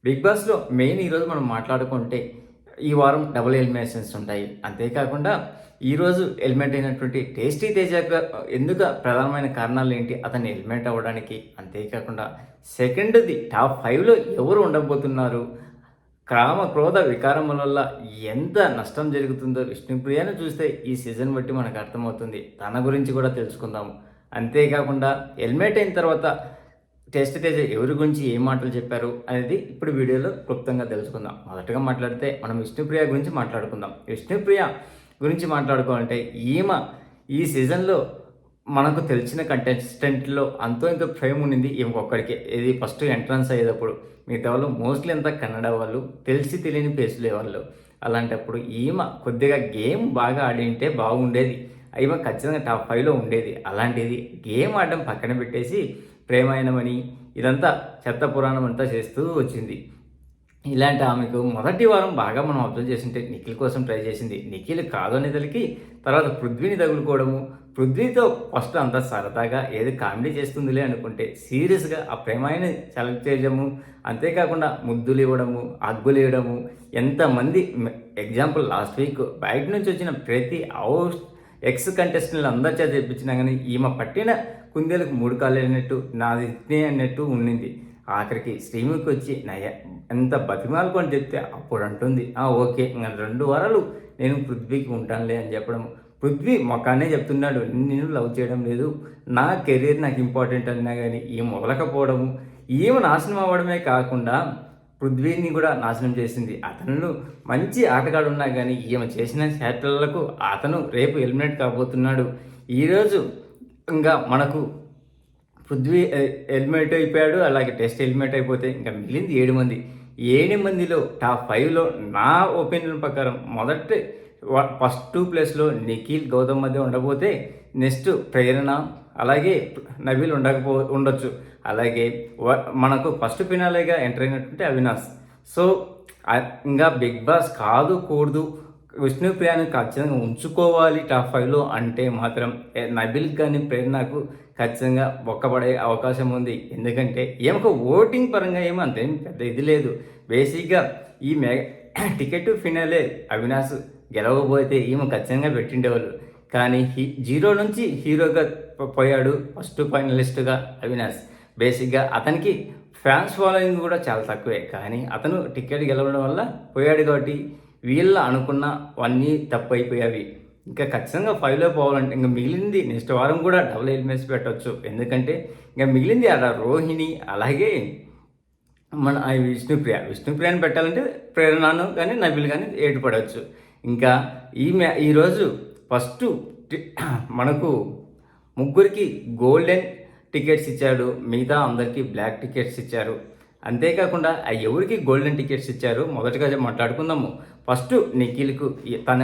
Big బాస్‌లో main ఈరోజు మనం మాట్లాడుకుంటే, ఈ వారం డబుల్ ఎలిమినేషన్స్ ఉంటాయి. అంతేకాకుండా ఈరోజు ఎలిమినేట్ అయినటువంటి టేస్టీ తేజ ఎందుకు ప్రధానమైన కారణాలేంటి అతన్ని ఎలిమినేట్ అవ్వడానికి? అంతేకాకుండా సెకండ్‌ది టాప్ 5లో ఎవరు ఉండబోతున్నారు? కామ, క్రోధ వికారముల వల్ల ఎంత నష్టం జరుగుతుందో విష్ణుప్రియను చూస్తే ఈ సీజన్ బట్టి మనకు అర్థమవుతుంది. తన గురించి కూడా తెలుసుకుందాము. అంతేకాకుండా ఎలిమినేట్ అయిన తర్వాత టెస్ట్ తేజ ఎవరి గురించి ఏం మాటలు చెప్పారు అనేది ఇప్పుడు వీడియోలో క్లుప్తంగా తెలుసుకుందాం. మొదటగా మాట్లాడితే మనం విష్ణుప్రియ గురించి మాట్లాడుకుందాం. విష్ణుప్రియ గురించి మాట్లాడుకోవాలంటే ఈమె ఈ సీజన్లో మనకు తెలిసిన కంటెస్టెంట్లో అంతో ఇంతో ఫేమ్ ఉండింది ఈమెకొక్కడికే. ఇది ఫస్ట్ ఎంట్రన్స్ అయ్యేటప్పుడు. మిగతా వాళ్ళు మోస్ట్లీ అంతా కన్నడ వాళ్ళు, తెలిసి తెలియని పేసులే వాళ్ళు. అలాంటప్పుడు ఈమె కొద్దిగా గేమ్ బాగా ఆడింటే బాగుండేది. ఈమె ఖచ్చితంగా టాప్ 5లో ఉండేది. అలాంటిది గేమ్ ఆడడం పక్కన పెట్టేసి ప్రేమాయణమని ఇదంతా చెత్త పురాణం అంతా చేస్తూ వచ్చింది. ఇలాంటి ఆమెకు మొదటి వారం బాగా మనం అబ్జర్వ్ చేసింటే నిఖిల్ కోసం ట్రై చేసింది. నిఖిల్ కాదు అనేదలికి తర్వాత పృథ్వీని తగులుకోవడము, పృథ్వీతో ఫస్ట్ అంతా సరదాగా ఏదో కామెడీ చేస్తుందిలే అనుకుంటే సీరియస్గా ఆ ప్రేమాయణ సెలెక్ట్ చేయడము, అంతేకాకుండా ముద్దులు ఇవ్వడము, హగ్గులు ఇవ్వడము, ఎంతమంది ఎగ్జాంపుల్ లాస్ట్ వీక్ బయట నుంచి వచ్చిన ప్రతి ఎక్స్ కంటెస్టెంట్లు అందరి చేత తెప్పించినా కానీ ఈమె పట్టిన కుందేలకు 3 కాళ్ళు అన్నట్టు నాది ఇట్నే అన్నట్టు ఉండింది. ఆఖరికి శ్రీముఖికి వచ్చి నయ ఎంత బతిమాలుకొని చెప్తే అప్పుడు అంటుంది, ఓకే ఇంకా 2 వారాలు నేను పృథ్వీకి ఉంటానులే అని చెప్పడం. పృథ్వీ మొఖాన్నే చెప్తున్నాడు, నేను లవ్ చేయడం లేదు, నా కెరీర్ నాకు ఇంపార్టెంట్ అన్నా కానీ ఈమె మొదలకపోవడము, ఈమె నాశనం అవ్వడమే కాకుండా పృథ్వీని కూడా నాశనం చేసింది. అతను మంచి ఆటగాడు ఉన్నా కానీ ఈమె చేసిన చేష్టలకు అతను రేపు ఎలిమినేట్ కాబోతున్నాడు. ఈరోజు ఇంకా మనకు పృథ్వీ ఎలిమినేట్ అయిపోయాడు. అలాగే టెస్ట్ ఎలిమినేట్ అయిపోతే ఇంకా మిగిలింది 7 మంది. 7 మందిలో టాప్ 5లో నా ఒపీనియన్ ప్రకారం ఫస్ట్ 2 ప్లేస్లో నిఖిల్, గౌతమ్ మధ్య ఉండబోతే నెక్స్ట్ ప్రేరణ, అలాగే నబీల్ ఉండొచ్చు. అలాగే మనకు ఫస్ట్ ఫినాలేగా ఎంటర్ అయినటువంటి అవినాష్. సో ఇంకా బిగ్ బాస్ కాదు కూడదు విష్ణుప్రియని ఖచ్చితంగా ఉంచుకోవాలి టాప్ 5లో అంటే మాత్రం నబిల్ కానీ ప్రేరణకు ఖచ్చితంగా ఒక్కబడే అవకాశం ఉంది. ఎందుకంటే ఏమొక ఓటింగ్ పరంగా ఏమో అంతేం పెద్ద ఇది లేదు. బేసిక్గా ఈ టికెట్ ఫినాలే అవినాష్ గెలవబోతే ఈమె ఖచ్చితంగా పెట్టిండేవాళ్ళు. కానీ 0 నుంచి హీరోగా పోయాడు ఫస్ట్ ఫైనలిస్ట్గా అవినాష్. బేసిక్గా అతనికి ఫ్యాన్స్ ఫాలోయింగ్ కూడా చాలా తక్కువే. కానీ అతను టికెట్ గెలవడం వల్ల పోయాడు కాబట్టి వీళ్ళ అనుకున్నవన్నీ తప్పు అయిపోయావి. ఇంకా ఖచ్చితంగా 5లో పోవాలంటే ఇంకా మిగిలింది నెక్స్ట్ వారం కూడా డబుల్ ఎలిమినేట్స్ పెట్టవచ్చు. ఎందుకంటే ఇంకా మిగిలింది అలా రోహిణి, అలాగే మన విష్ణుప్రియని పెట్టాలంటే ప్రేరణను కానీ నబిల్ కానీ ఏటుపడవచ్చు. ఇంకా ఈరోజు ఫస్ట్ మనకు ముగ్గురికి గోల్డెన్ టికెట్స్ ఇచ్చాడు, మిగతా అందరికీ బ్లాక్ టికెట్స్ ఇచ్చారు. అంతేకాకుండా ఎవరికి గోల్డెన్ టికెట్స్ ఇచ్చారు మొదటగా మాట్లాడుకుందాము. ఫస్ట్ నిఖిల్కు తన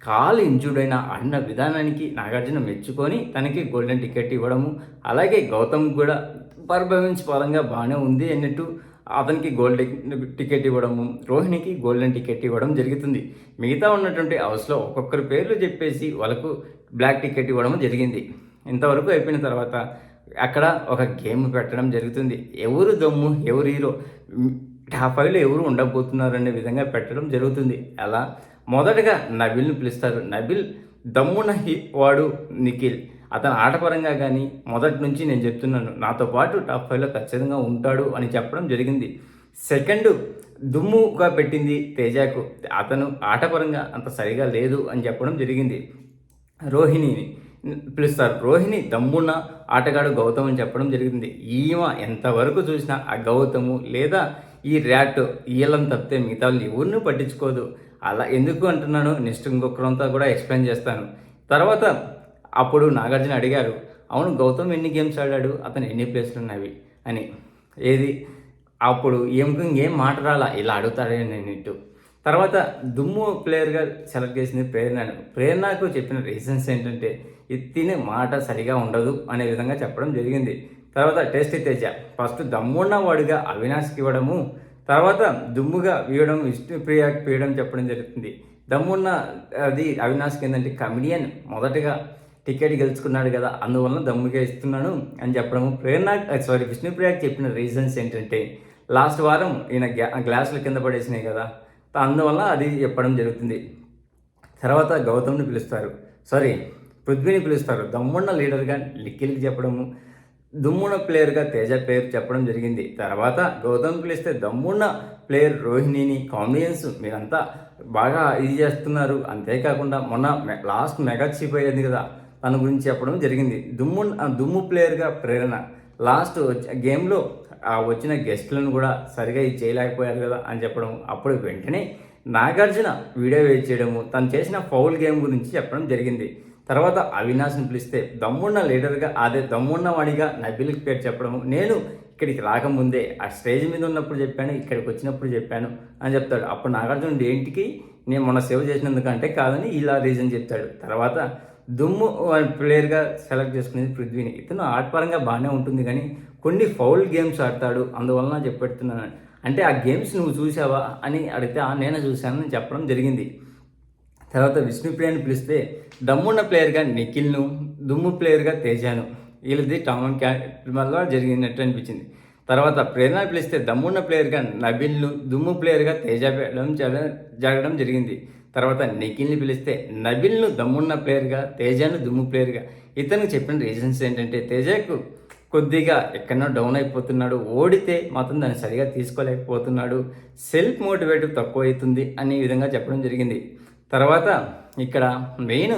కాలు ఇంజూర్డ్ అయిన ఆడిన విధానానికి నాగార్జున మెచ్చుకొని తనకి గోల్డెన్ టికెట్ ఇవ్వడము, అలాగే గౌతమ్ కూడా పర్ఫార్మెన్స్ పరంగా బాగానే ఉంది అన్నట్టు అతనికి గోల్డెన్ టికెట్ ఇవ్వడము, రోహిణికి గోల్డెన్ టికెట్ ఇవ్వడం జరుగుతుంది. మిగతా ఉన్నటువంటి హౌస్లో ఒక్కొక్కరి పేర్లు చెప్పేసి వాళ్ళకు బ్లాక్ టికెట్ ఇవ్వడం జరిగింది. ఇంతవరకు అయిపోయిన తర్వాత అక్కడ ఒక గేమ్ పెట్టడం జరుగుతుంది. ఎవరు దమ్ము, ఎవరు హీరో, టాప్ 5లో ఎవరు ఉండబోతున్నారు అనే విధంగా పెట్టడం జరుగుతుంది. అలా మొదటగా నబిల్ని పిలుస్తారు. నబిల్ దమ్మున వాడు నిఖిల్. అతను ఆటపరంగా కానీ మొదటి నుంచి నేను చెప్తున్నాను, నాతో పాటు టాప్ 5లో ఖచ్చితంగా ఉంటాడు అని చెప్పడం జరిగింది. సెకండ్ దుమ్ముగా పెట్టింది తేజకు. అతను ఆటపరంగా అంత సరిగా లేదు అని చెప్పడం జరిగింది. రోహిణిని పిలుస్తారు. రోహిణి దమ్మున్న ఆటగాడు గౌతమ్ అని చెప్పడం జరిగింది. ఈమె ఎంతవరకు చూసినా ఆ గౌతము లేదా ఈ ర్యాట్ వీళ్ళని తప్పితే మిగతా వాళ్ళు ఎవరిని పట్టించుకోదు. అలా ఎందుకు అంటున్నాను నెక్స్ట్ ఇంకొకరంతా కూడా ఎక్స్ప్లెయిన్ చేస్తాను. తర్వాత అప్పుడు నాగార్జున అడిగారు, అవును గౌతమ్ ఎన్ని గేమ్స్ ఆడాడు, అతను ఎన్ని ప్లేస్లు ఉన్నవి అని. ఏది అప్పుడు ఇంకేం మాట రాలా, ఇలా అడుగుతాడే నేను. తర్వాత దుమ్ము ప్లేయర్గా సెలెక్ట్ చేసింది ప్రేరణకు చెప్పిన రీజన్స్ ఏంటంటే తినే మాట సరిగా ఉండదు అనే విధంగా చెప్పడం జరిగింది. తర్వాత టెస్ట్ తేజ ఫస్ట్ దమ్మున్న వాడిగా అవినాష్కి ఇవ్వడము, తర్వాత దుమ్ముగా వీయడం విష్ణుప్రియకి పీయడం చెప్పడం జరుగుతుంది. దమ్మున్న అది అవినాష్కి ఏంటంటే కమిడియన్ మొదటగా టికెట్ గెలుచుకున్నాడు కదా, అందువలన దమ్ముగా ఇస్తున్నాను అని చెప్పడము. విష్ణుప్రియకి చెప్పిన రీజన్స్ ఏంటంటే లాస్ట్ వారం ఈయన గ్లాసులు కింద పడేసినాయి కదా, అందువల్ల అది చెప్పడం జరుగుతుంది. తర్వాత గౌతమ్ని పిలుస్తారు, సారీ పృథ్వీని పిలుస్తారు. దమ్మున్న లీడర్గా నిఖిల్కి చెప్పడము, దుమ్మున్న ప్లేయర్గా తేజ పేరు చెప్పడం జరిగింది. తర్వాత గౌతమ్ పిలిస్తే దమ్మున్న ప్లేయర్ రోహిణిని కామెడియన్స్ మీరంతా బాగా ఇది చేస్తున్నారు. అంతేకాకుండా మొన్న లాస్ట్ మెగా చీఫ్ అయ్యింది కదా, తన గురించి చెప్పడం జరిగింది. దుమ్ము ప్లేయర్గా ప్రేరణ లాస్ట్ గేమ్లో వచ్చిన గెస్ట్లను కూడా సరిగా ఇది చేయలేకపోయారు కదా అని చెప్పడం. అప్పుడు వెంటనే నాగార్జున వీడియో వేట్ చేయడము, తను చేసిన ఫౌల్ గేమ్ గురించి చెప్పడం జరిగింది. తర్వాత అవినాష్ని పిలిస్తే దమ్మున్న లీడర్గా దమ్మున్న వాడిగా నబిల్కి పేరు చెప్పడము. నేను ఇక్కడికి రాకముందే ఆ స్టేజ్ మీద ఉన్నప్పుడు చెప్పాను, ఇక్కడికి వచ్చినప్పుడు చెప్పాను అని చెప్తాడు. అప్పుడు నాగార్జున ఏంటికి నేను మొన్న సేవ్ చేసినందుకంటే కాదని ఇలా రీజన్ చెప్తాడు. తర్వాత దుమ్ము ప్లేయర్గా సెలెక్ట్ చేసుకునేది పృథ్వీని. ఇతను ఆటపరంగా బాగానే ఉంటుంది కానీ కొన్ని ఫౌల్ గేమ్స్ ఆడతాడు, అందువలన చెప్పెడుతున్నాను. అంటే ఆ గేమ్స్ నువ్వు చూసావా అని అడిగితే నేను చూశానని చెప్పడం జరిగింది. తర్వాత విష్ణుప్రియని పిలిస్తే దమ్మున్న ప్లేయర్గా నిఖిల్ను, దుమ్ము ప్లేయర్గా తేజాను, వీళ్ళది టౌన్ వల్ల జరిగినట్టు అనిపించింది. తర్వాత ప్రేరణ పిలిస్తే దమ్మున్న ప్లేయర్గా నబిల్ను, దుమ్ము ప్లేయర్గా తేజ జరగడం జరిగింది. తర్వాత నిఖిల్ని పిలిస్తే నబిల్ను దమ్మున్న ప్లేయర్గా, తేజాను దుమ్ము ప్లేయర్గా. ఇతను చెప్పిన రీజన్స్ ఏంటంటే తేజకు కొద్దిగా ఎక్కడో డౌన్ అయిపోతున్నాడు, ఓడితే మాత్రం దాన్ని సరిగా తీసుకోలేకపోతున్నాడు, సెల్ఫ్ మోటివేటివ్ తక్కువ అవుతుంది అనే విధంగా చెప్పడం జరిగింది. తర్వాత ఇక్కడ మెయిన్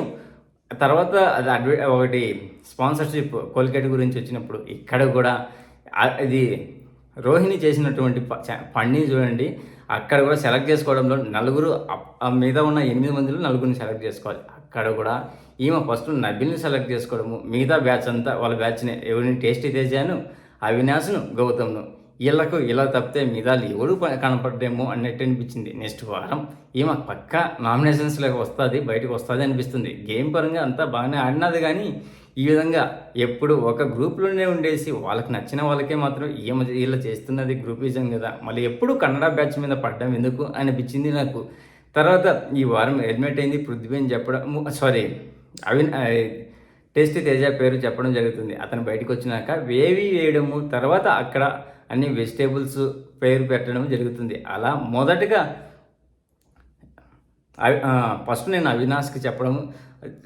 తర్వాత అది ఒకటి స్పాన్సర్షిప్ కోల్గేట్ గురించి వచ్చినప్పుడు ఇక్కడ కూడా ఇది రోహిణి చేసినటువంటి పని చూడండి. అక్కడ కూడా సెలెక్ట్ చేసుకోవడంలో నలుగురు మీద ఉన్న 8 మందిలో నలుగురిని సెలెక్ట్ చేసుకోవాలి. అక్కడ కూడా ఈమె ఫస్ట్ నబిల్ని సెలెక్ట్ చేసుకోవడము, మిగతా బ్యాచ్ అంతా వాళ్ళ బ్యాచ్ని ఎవరిని టేస్టీ తేజాను, అవినాష్ను, గౌతమ్ను, వీళ్ళకు ఇలా తప్పితే మిగతా ఎవరు కనపడేమో అన్నట్టు అనిపించింది. నెక్స్ట్ వారం ఈమె పక్కా నామినేషన్స్లోకి వస్తుంది, బయటకు వస్తుంది అనిపిస్తుంది. గేమ్ పరంగా అంతా బాగానే ఆడినది కానీ ఈ విధంగా ఎప్పుడు ఒక గ్రూప్లోనే ఉండేసి వాళ్ళకి నచ్చిన వాళ్ళకే మాత్రం వీళ్ళు చేస్తున్నది గ్రూపిజం కదా, మళ్ళీ ఎప్పుడు కన్నడ బ్యాచ్ మీద పడ్డం ఎందుకు అనిపించింది నాకు. తర్వాత ఈ వారం ఎలిమినేట్ అయింది పృథ్వీ అని చెప్పడం, సారీ టేస్టీ తేజ పేరు చెప్పడం జరుగుతుంది. అతను బయటకు వచ్చినాక వేయడము, తర్వాత అక్కడ అన్ని వెజిటేబుల్స్ పేరు పెట్టడం జరుగుతుంది. అలా మొదటగా ఫస్ట్ నేను అవినాష్కి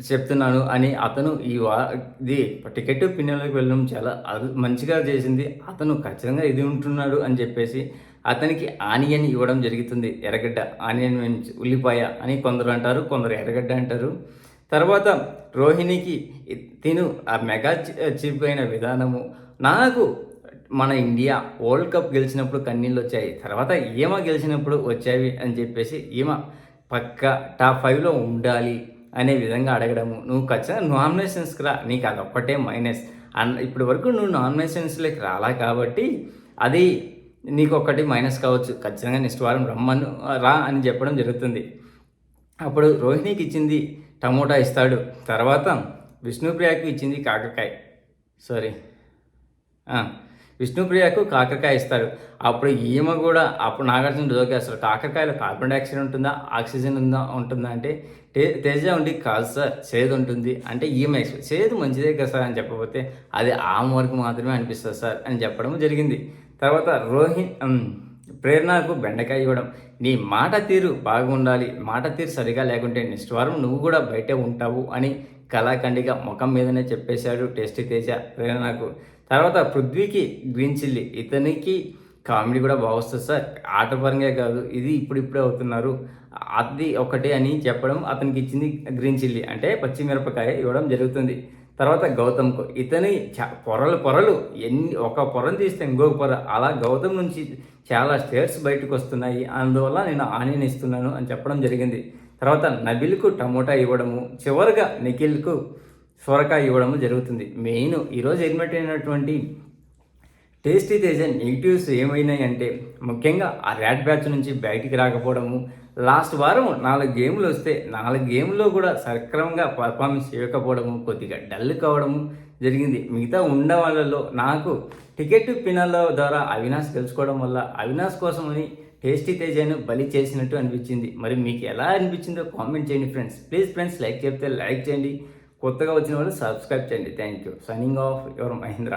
చెప్తున్నాను అని అతను ఇది టికెట్ పిన్నెలోకి వెళ్ళడం చాలా మంచిగా చేసింది. అతను ఖచ్చితంగా ఇది ఉంటున్నాడు అని చెప్పేసి అతనికి ఆనియన్ ఇవ్వడం జరుగుతుంది. ఎర్రగడ్డ, ఆనియన్ మీన్స్ ఉల్లిపాయ అని కొందరు అంటారు, కొందరు ఎర్రగడ్డ అంటారు. తర్వాత రోహిణికి తిను ఆ మెగా చీఫ్ అయిన విధానము, నాకు మన ఇండియా వరల్డ్ కప్ గెలిచినప్పుడు కన్నీళ్ళు వచ్చాయి, తర్వాత ఈమె గెలిచినప్పుడు వచ్చాయి అని చెప్పేసి ఈమె పక్క టాప్ 5లో ఉండాలి అనే విధంగా అడగడము. నువ్వు ఖచ్చితంగా నామినేషన్స్కి రా, నీకు అదొక్కటే మైనస్ ఇప్పటి వరకు నువ్వు నామినేషన్స్లోకి రాలా కాబట్టి అది నీకు ఒక్కటి మైనస్ కావచ్చు, ఖచ్చితంగా నెక్స్ట్ వారం రా అని చెప్పడం జరుగుతుంది. అప్పుడు రోహిణికి ఇచ్చింది టమోటా ఇస్తాడు, తర్వాత విష్ణుప్రియకు ఇచ్చింది విష్ణుప్రియకు కాకరకాయ ఇస్తాడు. అప్పుడు ఈమె కూడా అప్పుడు నాగార్జున జోకేస్తాడు, కాకరకాయలో కార్బన్ డైఆక్సైడ్ ఉంటుందా, ఆక్సిజన్ ఉంటుందా అంటే తేజ ఉండి కాదు సార్ చేదు ఉంటుంది అంటే ఈమె చేదు మంచిదే కదా సార్ అని చెప్పకపోతే అది ఆమె వరకు మాత్రమే అనిపిస్తుంది సార్ అని చెప్పడం జరిగింది. తర్వాత ప్రేరణకు బెండకాయ ఇవ్వడం, నీ మాట తీరు బాగుండాలి, మాట తీరు సరిగా లేకుంటే నెక్స్ట్ వారం నువ్వు కూడా బయటే ఉంటావు అని కళాఖండిగా ముఖం మీదనే చెప్పేశాడు టేస్టీ తేజ ప్రేరణకు. తర్వాత పృథ్వీకి గ్రీన్ చిల్లీ, ఇతనికి కామెడీ కూడా బాగొస్తుంది సార్, ఆటపరంగా కాదు ఇది ఇప్పుడిప్పుడే అవుతున్నారు అది ఒకటే అని చెప్పడం, అతనికి ఇచ్చింది గ్రీన్ చిల్లీ అంటే పచ్చిమిరపకాయ ఇవ్వడం జరుగుతుంది. తర్వాత గౌతమ్కు ఇతని పొరలు ఒక పొరను తీస్తే ఇంకొక పొర, అలా గౌతమ్ నుంచి చాలా స్టేర్స్ బయటకు వస్తున్నాయి, అందువల్ల నేను ఆనియన్ ఇస్తున్నాను అని చెప్పడం జరిగింది. తర్వాత నబిల్కు టమోటా ఇవ్వడము, చివరిగా నిఖిల్కు సొరకాయ ఇవ్వడము జరుగుతుంది. మెయిన్ ఈరోజు ఎలిమినేట్ అయినటువంటి టేస్టీ తేజ నెగిటివ్స్ ఏమైనాయి అంటే ముఖ్యంగా ఆ ర్యాట్ బ్యాచ్ నుంచి బయటికి రాకపోవడము, లాస్ట్ వారం 4 గేమ్లు వస్తే 4 గేమ్లో కూడా సక్రమంగా పర్ఫార్మెన్స్ చేయకపోవడము, కొద్దిగా డల్ కావడము జరిగింది. మిగతా ఉన్న వాళ్ళలో నాకు టికెట్ పినల్ ద్వారా అవినాష్ గెలుచుకోవడం వల్ల అవినాష్ కోసమని టేస్టీ తేజను బలి చేసినట్టు అనిపించింది. మరి మీకు ఎలా అనిపించిందో కామెంట్ చేయండి ఫ్రెండ్స్. ప్లీజ్ ఫ్రెండ్స్ లైక్ చెప్తే లైక్ చేయండి, కొత్తగా వచ్చిన వాళ్ళు సబ్స్క్రైబ్ చేయండి. Thank you. Signing off your Mahindra.